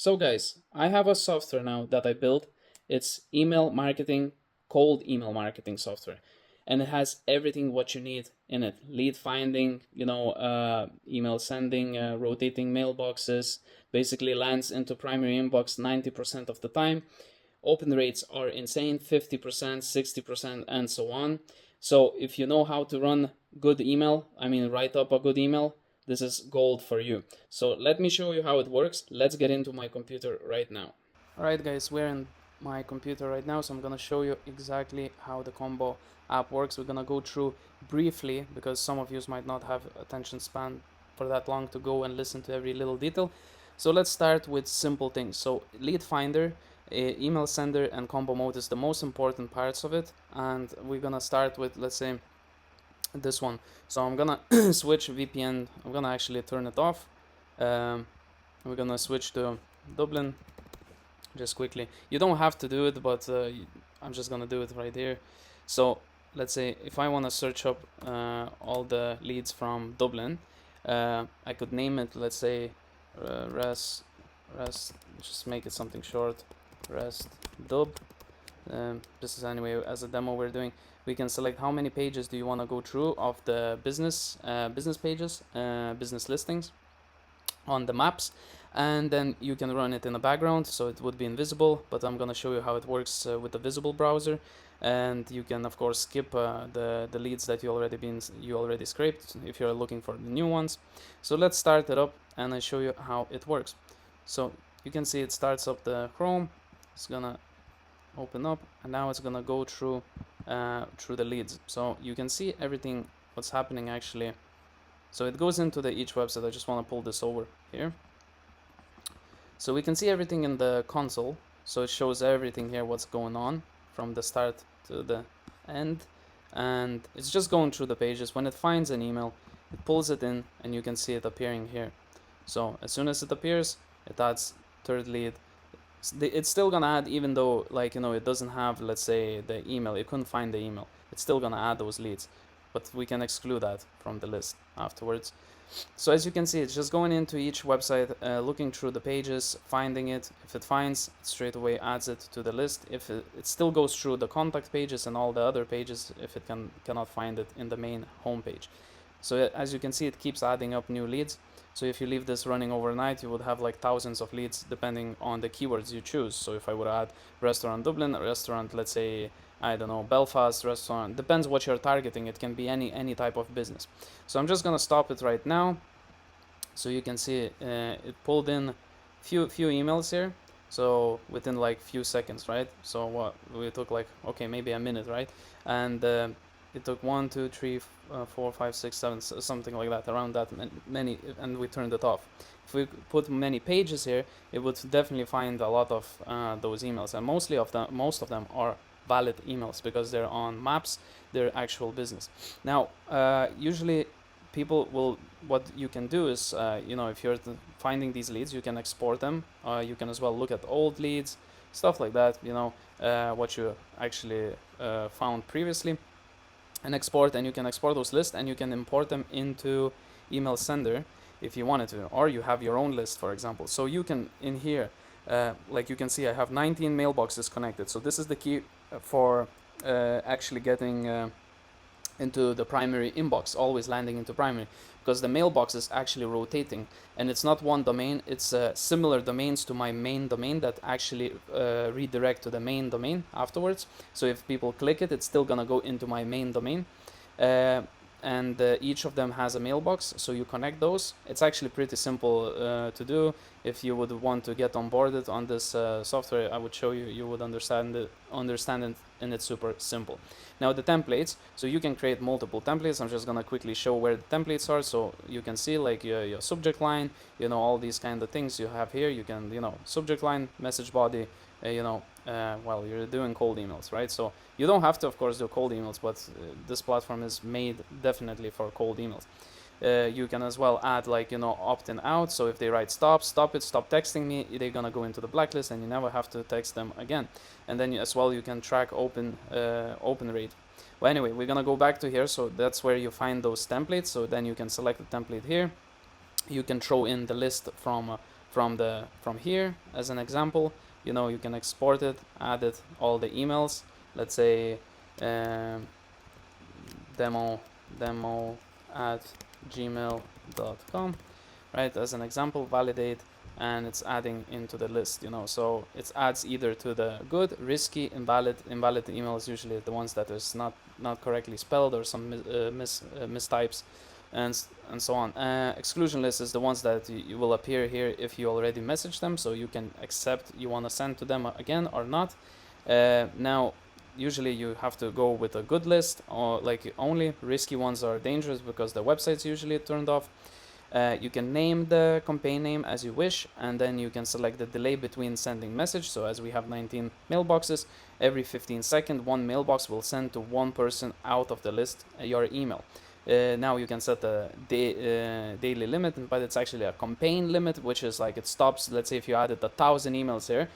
So guys, I have a software now that I built. It's email marketing, cold email marketing software. And it has everything what you need in it. Lead finding, email sending, rotating mailboxes, basically lands into primary inbox 90% of the time. Open rates are insane, 50%, 60%, and so on. So if you know how to run good email, write up a good email, this is gold for you. So let me show you how it works. Let's get into my computer right now. Alright guys, we're in my computer right now, so I'm gonna show you exactly how the combo app works. We're gonna go through briefly because some of you might not have attention span for that long to go and listen to every little detail. So let's start with simple things. So lead finder, email sender, and combo mode is the most important parts of it, and we're gonna start with, let's say, this one. So I'm gonna switch VPN. I'm gonna actually turn it off. We're gonna switch to Dublin just quickly. You don't have to do it, but I'm just gonna do it right here. So let's say if I want to search up all the leads from Dublin, I could name it, let's say, rest, just make it something short, rest dub. This is anyway as a demo we're doing. We can select how many pages do you want to go through of the business pages, business listings on the maps, and then you can run it in the background so it would be invisible, but I'm gonna show you how it works with the visible browser. And you can of course skip the leads that you already scraped if you're looking for the new ones. So let's start it up and I show you how it works. So you can see it starts up the Chrome, it's gonna open up, and now it's gonna go through the leads. So you can see everything what's happening actually. So it goes into the each website. I just want to pull this over here. So we can see everything in the console. So it shows everything here, what's going on from the start to the end. And it's just going through the pages. When it finds an email, it pulls it in and you can see it appearing here. So as soon as it appears, it adds third lead. It's still gonna add, even though it doesn't have, let's say, the email. It couldn't find the email. It's still gonna add those leads, but we can exclude that from the list afterwards. So as you can see, it's just going into each website, looking through the pages, finding it. If it finds, it straight away adds it to the list. If it still goes through the contact pages and all the other pages if it cannot find it in the main homepage. So as you can see, it keeps adding up new leads. So if you leave this running overnight, you would have like thousands of leads depending on the keywords you choose. So if I would add restaurant Dublin, restaurant, let's say, I don't know, Belfast restaurant, depends what you're targeting. It can be any type of business. So I'm just gonna stop it right now. So you can see it pulled in few emails here. So within like few seconds, right? So what we took, like, okay, maybe a minute, right? And it took 1, 2, 3, 4, 5, 6, 7, something like that, around that many, and we turned it off. If we put many pages here, it would definitely find a lot of those emails, and most of them are valid emails because they're on maps, they're actual business. Now, usually people will, what you can do is, if you're finding these leads, you can export them. You can as well look at old leads, stuff like that, what you actually found previously, and export, and you can export those lists and you can import them into email sender if you wanted to, or you have your own list, for example. So you can, in here, like you can see, I have 19 mailboxes connected. So this is the key for actually getting into the primary inbox, always landing into primary, because the mailbox is actually rotating, and it's not one domain, it's similar domains to my main domain that actually redirect to the main domain afterwards. So if people click it, it's still gonna go into my main domain. And each of them has a mailbox, so you connect those. It's actually pretty simple to do. If you would want to get onboarded on this software, I would show you, you would understand it, and it's super simple. Now the templates, so you can create multiple templates. I'm just gonna quickly show where the templates are, so you can see like your subject line, all these kind of things you have here. You can, subject line, message body, well, you're doing cold emails, right? So you don't have to, of course, do cold emails, but this platform is made definitely for cold emails. You can as well add, like, opt-in out. So if they write stop it, stop texting me, they're gonna go into the blacklist and you never have to text them again. And then as well, you can track open rate. Well, anyway, we're gonna go back to here. So that's where you find those templates. So then you can select the template here. You can throw in the list from here as an example. You know, you can export it, add it, all the emails. Let's say demo at gmail.com, right? As an example, validate, and it's adding into the list, you know. So it adds either to the good, risky, invalid emails, usually the ones that is not correctly spelled or some mistypes, and so on. Exclusion list is the ones that you will appear here if you already messaged them, so you can accept you want to send to them again or not. Now usually you have to go with a good list, or like only risky ones are dangerous because the website's usually turned off. You can name the campaign name as you wish, and then you can select the delay between sending message. So as we have 19 mailboxes, every 15 seconds one mailbox will send to one person out of the list your email. Now you can set a daily limit, but it's actually a campaign limit, which is like it stops. Let's say if you added 1,000 emails here,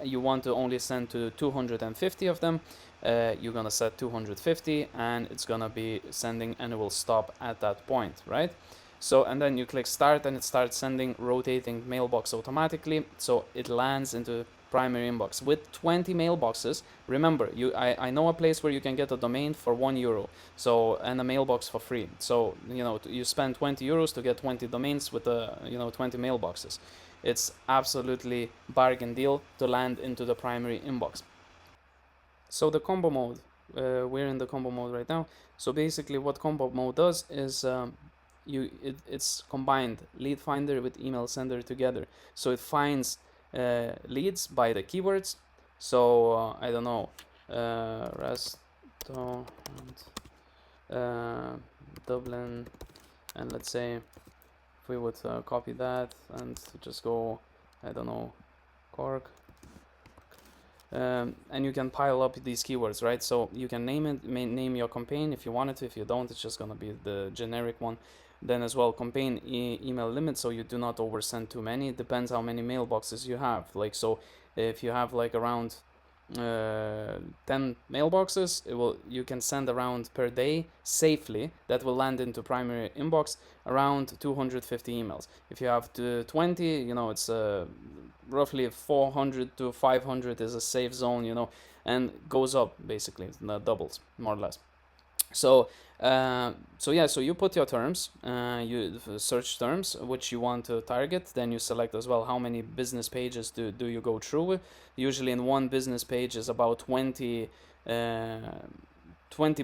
you want to only send to 250 of them. You're gonna set 250, and it's gonna be sending, and it will stop at that point, right? So, and then you click start, and it starts sending, rotating mailbox automatically, so it lands into primary inbox with 20 mailboxes. Remember, I know a place where you can get a domain for €1, so, and a mailbox for free. So, you know, you spend €20 to get 20 domains with 20 mailboxes. It's absolutely bargain deal to land into the primary inbox. So the combo mode, we're in the combo mode right now. So basically what combo mode does is it's combined lead finder with email sender together. So it finds leads by the keywords. So I don't know, restaurant, Dublin, and let's say if we would copy that and just go, I don't know, Cork. And you can pile up these keywords, right? So you can name your campaign if you wanted to. If you don't, it's just gonna be the generic one. Then as well, campaign email limit, so you do not oversend too many. It depends how many mailboxes you have. Like, so if you have like around 10 mailboxes, you can send around per day safely, that will land into primary inbox, around 250 emails. If you have 20, you know, it's roughly 400 to 500 is a safe zone, you know, and goes up basically, doubles more or less. So so you put your terms, you search terms which you want to target, then you select as well how many business pages do you go through with. Usually in one business page is about 20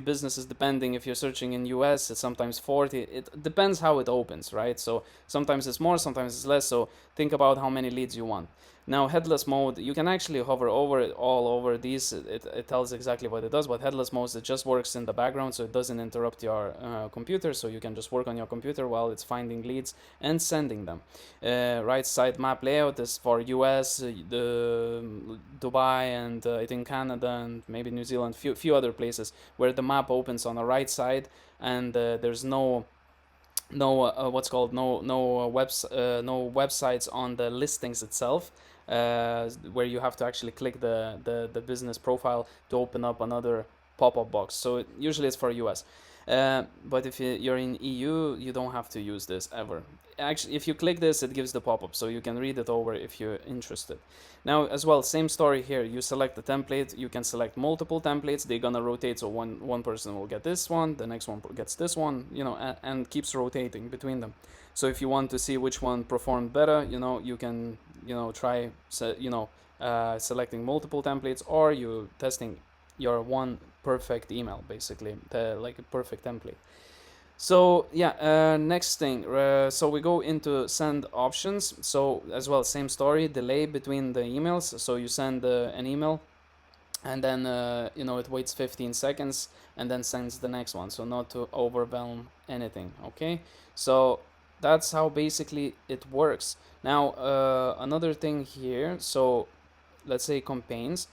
businesses, depending if you're searching in US, it's sometimes 40. It depends how it opens, right? So sometimes it's more, sometimes it's less, so think about how many leads you want. Now headless mode, you can actually hover over it, all over these, it tells exactly what it does, but headless mode, it just works in the background, so it doesn't interrupt your computer, so you can just work on your computer while it's finding leads and sending them. Right side map layout is for US, Dubai, and I think Canada, and maybe New Zealand, few other places where the map opens on the right side, and there's no websites on the listings itself, where you have to actually click the business profile to open up another pop-up box. So usually it's for US, but if you're in EU, you don't have to use this ever. Actually, if you click this, it gives the pop-up, so you can read it over if you're interested. Now as well, same story here. You select the template, you can select multiple templates, they're gonna rotate, so one person will get this one, the next one gets this one, you know, and keeps rotating between them. So if you want to see which one performed better, you know, you can, you know, try selecting multiple templates, or you testing your one perfect email, basically, like a perfect template. So yeah, next thing, so we go into send options. So as well, same story, delay between the emails. So you send an email, and then you know, it waits 15 seconds and then sends the next one, so not to overwhelm anything. Okay, so that's how basically it works. Now another thing here, so let's say campaigns.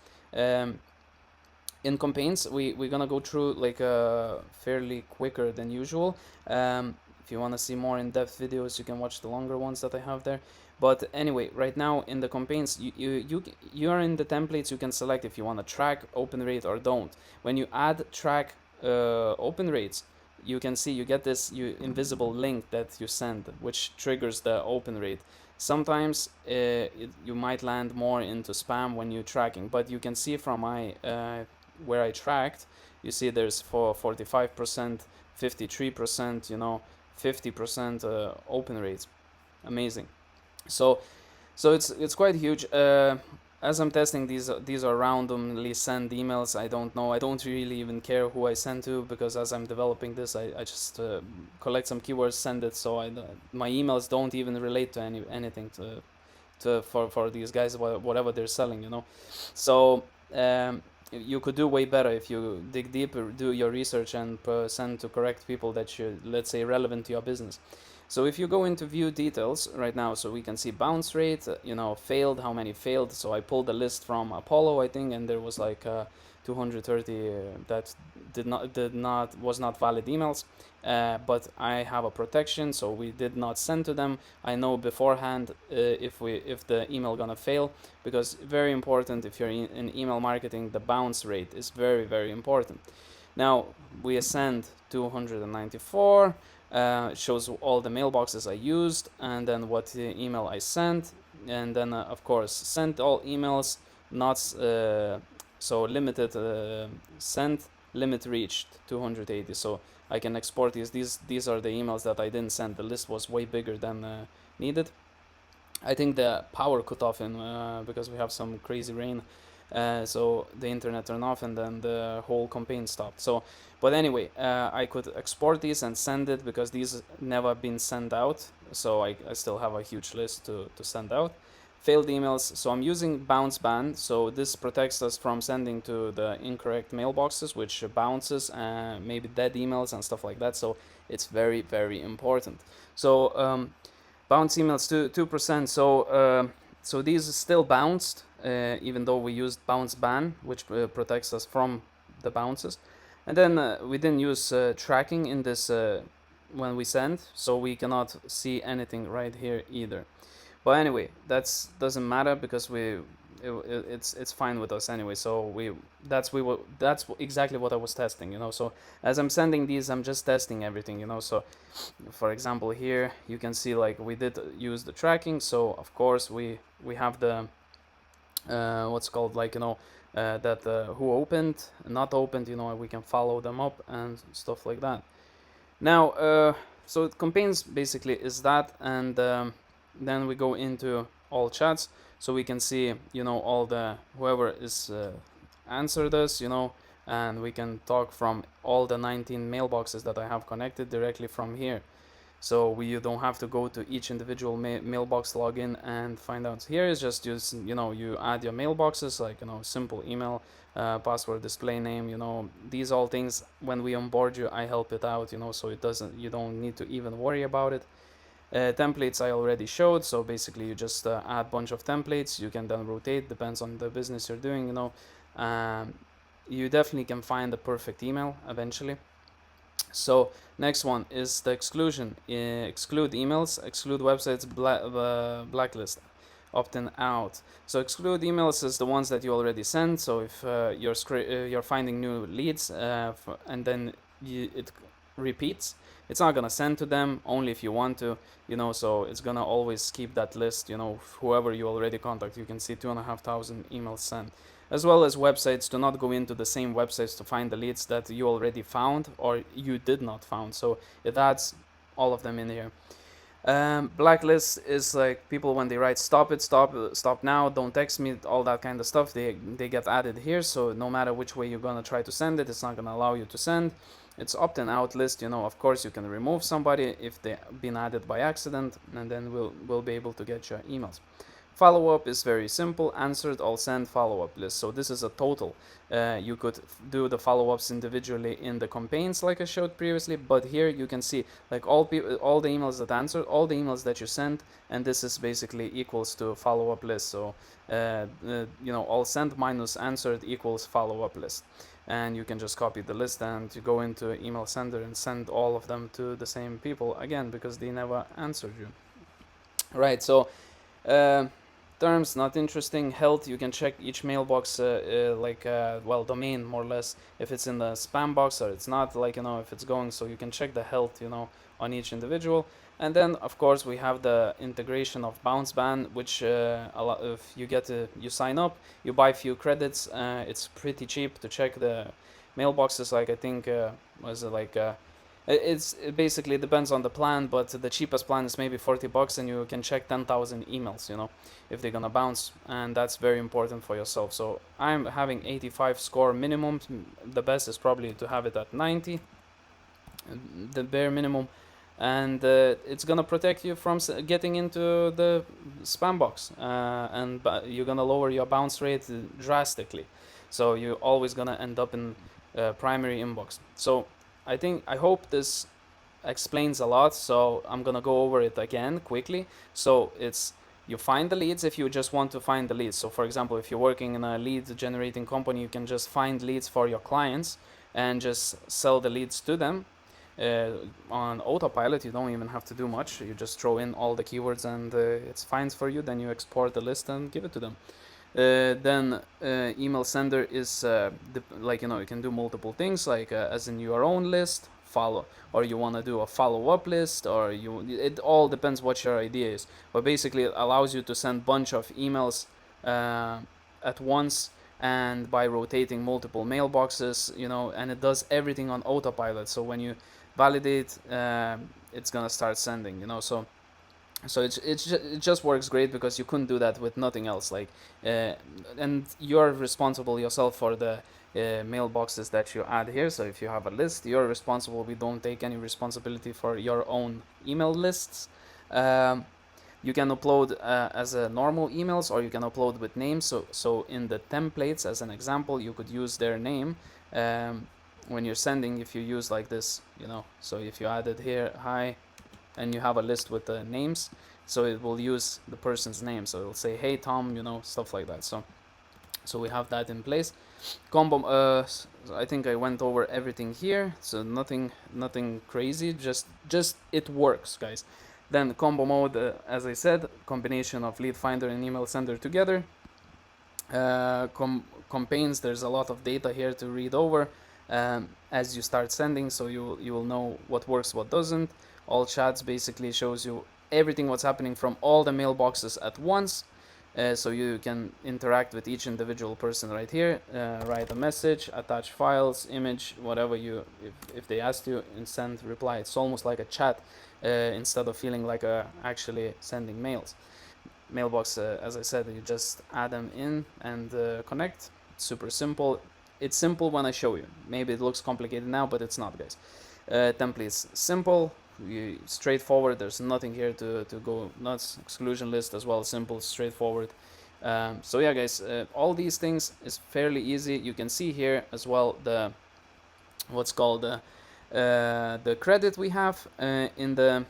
In campaigns, we're gonna go through like fairly quicker than usual. If you want to see more in-depth videos, you can watch the longer ones that I have there. But anyway, right now in the campaigns, you are in the templates. You can select if you want to track open rate or don't. When you add track open rates, you can see you get this invisible link that you send, which triggers the open rate. Sometimes you might land more into spam when you're tracking, but you can see from my where I tracked, you see there's for 45%, 53%, 50% open rates. Amazing. So it's quite huge. As I'm testing these are randomly sent emails. I don't know. I don't really even care who I send to, because as I'm developing this, I just collect some keywords, send it. So my emails don't even relate to anything for these guys, whatever they're selling. So you could do way better if you dig deeper, do your research, and send to correct people that should, let's say, relevant to your business. So if you go into view details right now, so we can see bounce rate, failed, how many failed. So I pulled a list from Apollo, I think, and there was like 230 that was not valid emails. But I have a protection, so we did not send to them. I know beforehand if the email gonna fail, because very important, if you're in email marketing, the bounce rate is very, very important. Now we send 294. Shows all the mailboxes I used, and then what email I sent, and then of course sent all emails, not so limited sent, limit reached 280. So I can export these are the emails that I didn't send. The list was way bigger than needed. I think the power cut off in because we have some crazy rain. So the internet turned off, and then the whole campaign stopped. So, but anyway, I could export these and send it, because these never been sent out. So I still have a huge list to send out. Failed emails. So I'm using bounce ban. So this protects us from sending to the incorrect mailboxes, which bounces, maybe dead emails and stuff like that. So it's very, very important. So bounce emails 2%. So these still bounced, even though we used bounce ban, which protects us from the bounces. And then we didn't use tracking in this when we send, so we cannot see anything right here either. But anyway, that's doesn't matter, because it's fine with us anyway. So that's exactly what I was testing. So as I'm sending these, I'm just testing everything. So for example, here you can see, like, we did use the tracking. So of course we have the what's called, like, that who opened, not opened, we can follow them up and stuff like that. Now so campaigns basically is that. And then we go into all chats, so we can see all the whoever is answered us, and we can talk from all the 19 mailboxes that I have connected directly from here. So you don't have to go to each individual mailbox login and find out. Here is just you add your mailboxes, like simple email, password, display name. These all things, when we onboard you, I help it out. So you don't need to even worry about it. Templates I already showed. So basically you just add bunch of templates. You can then rotate, depends on the business you're doing. You definitely can find the perfect email eventually. So next one is the exclusion. Exclude emails, exclude websites, blacklist, opt-in out. So exclude emails is the ones that you already sent. So if you're finding new leads and then it repeats, it's not gonna send to them, only if you want to, so it's gonna always keep that list, whoever you already contact. You can see 2,500 emails sent. As well as websites, do not go into the same websites to find the leads that you already found or you did not found. So it adds all of them in here. Blacklist is like people when they write stop now, don't text me, all that kind of stuff, they get added here. So no matter which way you're gonna try to send it, it's not gonna allow you to send. It's opt-in out list. Of course you can remove somebody if they've been added by accident, and then we'll be able to get your emails. Follow-up is very simple. Answered, all send, follow-up list. So this is a total. You could do the follow-ups individually in the campaigns like I showed previously, but here you can see like all the emails that answered, all the emails that you sent, and this is basically equals to follow-up list. So all sent minus answered equals follow-up list. And you can just copy the list and you go into email sender and send all of them to the same people again, because they never answered you. Right, so terms not interesting. Health, you can check each mailbox domain more or less, if it's in the spam box or it's not, if it's going. So you can check the health on each individual. And then of course we have the integration of BounceBan, which if you you sign up, you buy a few credits. It's pretty cheap to check the mailboxes. Like I think was it like it basically depends on the plan, but the cheapest plan is maybe $40, and you can check 10,000 emails, you know, if they're gonna bounce, and that's very important for yourself. So I'm having 85 score minimum. The best is probably to have it at 90, the bare minimum, and it's gonna protect you from getting into the spam box, and you're gonna lower your bounce rate drastically. So you're always gonna end up in primary inbox. So I hope this explains a lot, so I'm gonna go over it again quickly. So it's you find the leads if you just want to find the leads. So for example, if you're working in a lead generating company, you can just find leads for your clients and just sell the leads to them. On autopilot, you don't even have to do much. You just throw in all the keywords and it's fine for you. Then you export the list and give it to them. Then email sender is like, you know, you can do multiple things, like as in your own list, follow, or you want to do a follow-up list, or it all depends what your idea is. But basically it allows you to send bunch of emails at once, and by rotating multiple mailboxes, you know, and it does everything on autopilot. So when you validate, it's gonna start sending, you know. So it just works great, because you couldn't do that with nothing else. Like and you're responsible yourself for the mailboxes that you add here. So if you have a list, you're responsible. We don't take any responsibility for your own email lists. You can upload as a normal emails, or you can upload with names. So in the templates, as an example, you could use their name when you're sending. If you use like this, you know, so if you added here, hi, and you have a list with the names, so it will use the person's name. So it'll say, hey Tom, you know, stuff like that. So we have that in place. Combo, I think I went over everything here, so nothing crazy, just it works, guys. Then combo mode, as I said, combination of lead finder and email sender together. Campaigns, there's a lot of data here to read over as you start sending, so you will know what works, what doesn't. All chats basically shows you everything what's happening from all the mailboxes at once, so you can interact with each individual person right here, write a message, attach files, image, whatever you, if they asked you, and send reply. It's almost like a chat instead of feeling like actually sending mails. Mailbox, as I said, you just add them in and connect. It's super simple. It's simple when I show you. Maybe it looks complicated now, but it's not, guys. Templates, simple, straightforward. There's nothing here to go nuts. Exclusion list as well, simple, straightforward. So yeah, guys, all these things is fairly easy. You can see here as well the what's called the credit we have in the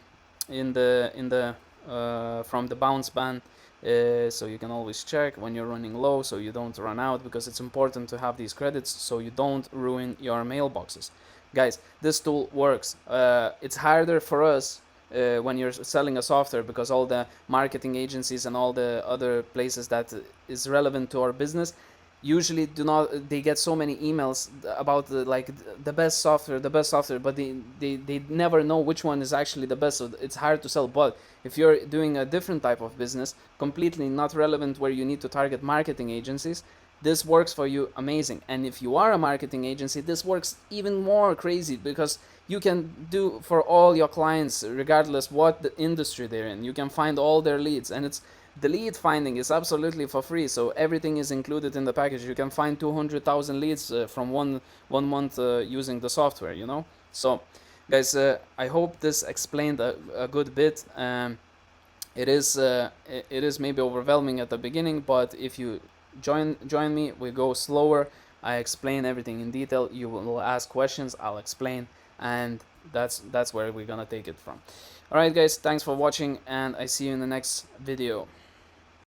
from the BounceBan. So you can always check when you're running low, so you don't run out, because it's important to have these credits so you don't ruin your mailboxes. Guys, this tool works. It's harder for us when you're selling a software, because all the marketing agencies and all the other places that is relevant to our business usually do not, they get so many emails about the best software, but they never know which one is actually the best, so it's hard to sell. But if you're doing a different type of business, completely not relevant, where you need to target marketing agencies, this works for you amazing. And if you are a marketing agency, this works even more crazy, because you can do for all your clients, regardless what the industry they're in, you can find all their leads, and it's the lead finding is absolutely for free, so everything is included in the package. You can find 200,000 leads from one month using the software, you know. So guys, I hope this explained a good bit. It is maybe overwhelming at the beginning, but if you join me, we go slower. I explain everything in detail. You will ask questions, I'll explain, and that's where we're gonna take it from. All right, guys, thanks for watching, and I see you in the next video.